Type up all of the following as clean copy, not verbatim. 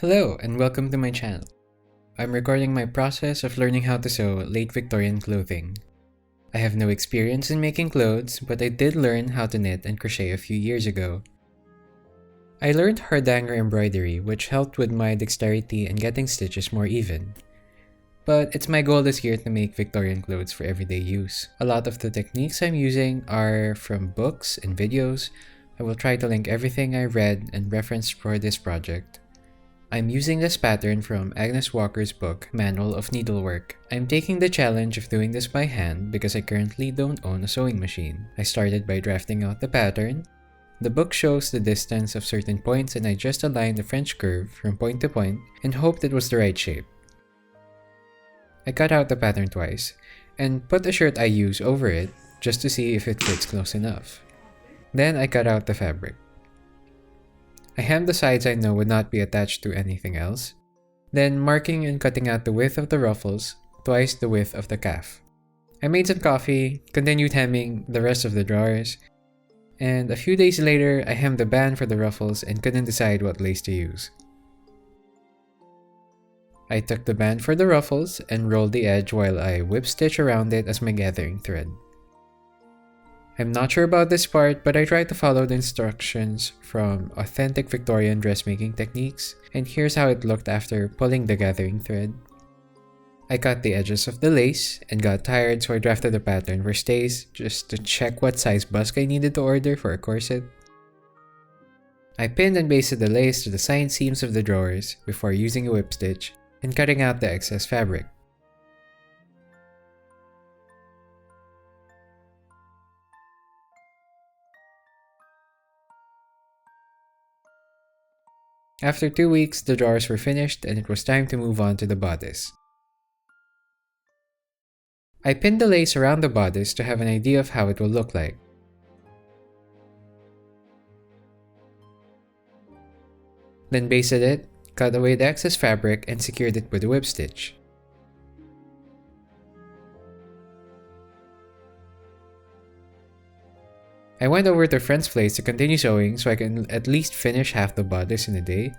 Hello and welcome to my channel. I'm recording my process of learning how to sew late Victorian clothing. I have no experience in making clothes, but I did learn how to knit and crochet a few years ago. I learned hardanger embroidery, which helped with my dexterity and getting stitches more even. But it's my goal this year to make Victorian clothes for everyday use. A lot of the techniques I'm using are from books and videos. I will try to link everything I read and referenced for this project. I'm using this pattern from Agnes Walker's book, Manual of Needlework. I'm taking the challenge of doing this by hand because I currently don't own a sewing machine. I started by drafting out the pattern. The book shows the distance of certain points and I just aligned the French curve from point to point and hoped it was the right shape. I cut out the pattern twice and put the shirt I use over it just to see if it fits close enough. Then I cut out the fabric. I hemmed the sides I know would not be attached to anything else, then marking and cutting out the width of the ruffles, twice the width of the calf. I made some coffee, continued hemming the rest of the drawers, and a few days later I hemmed the band for the ruffles and couldn't decide what lace to use. I took the band for the ruffles and rolled the edge while I whip stitch around it as my gathering thread. I'm not sure about this part, but I tried to follow the instructions from authentic Victorian dressmaking techniques, and here's how it looked after pulling the gathering thread. I cut the edges of the lace and got tired, so I drafted a pattern for stays just to check what size busk I needed to order for a corset. I pinned and basted the lace to the side seams of the drawers before using a whip stitch and cutting out the excess fabric. After 2 weeks, the drawers were finished and it was time to move on to the bodice. I pinned the lace around the bodice to have an idea of how it will look like. Then basted it, cut away the excess fabric, and secured it with a whip stitch. I went over to a friend's place to continue sewing so I can at least finish half the bodice in a day.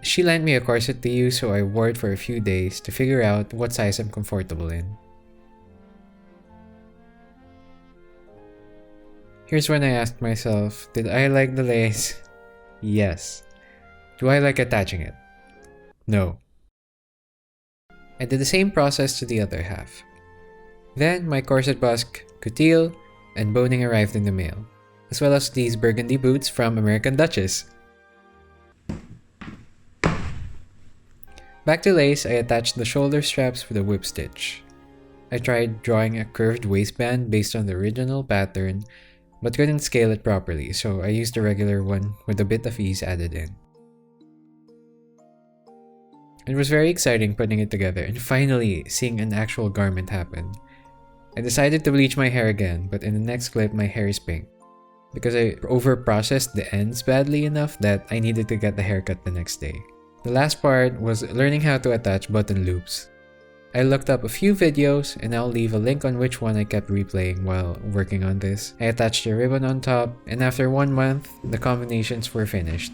She lent me a corset to use, so I wore it for a few days to figure out what size I'm comfortable in. Here's when I asked myself, did I like the lace? Yes. Do I like attaching it? No. I did the same process to the other half. Then my corset busk, coutil, and boning arrived in the mail, as well as these burgundy boots from American Duchess. Back to lace, I attached the shoulder straps with a whip stitch. I tried drawing a curved waistband based on the original pattern, but couldn't scale it properly, so I used a regular one with a bit of ease added in. It was very exciting putting it together and finally seeing an actual garment happen. I decided to bleach my hair again, but in the next clip my hair is pink because I over-processed the ends badly enough that I needed to get the haircut the next day. The last part was learning how to attach button loops. I looked up a few videos and I'll leave a link on which one I kept replaying while working on this. I attached a ribbon on top, and after 1 month, the combinations were finished.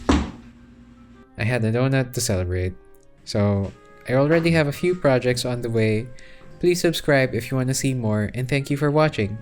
I had a donut to celebrate. So I already have a few projects on the way. Please subscribe if you want to see more, and thank you for watching.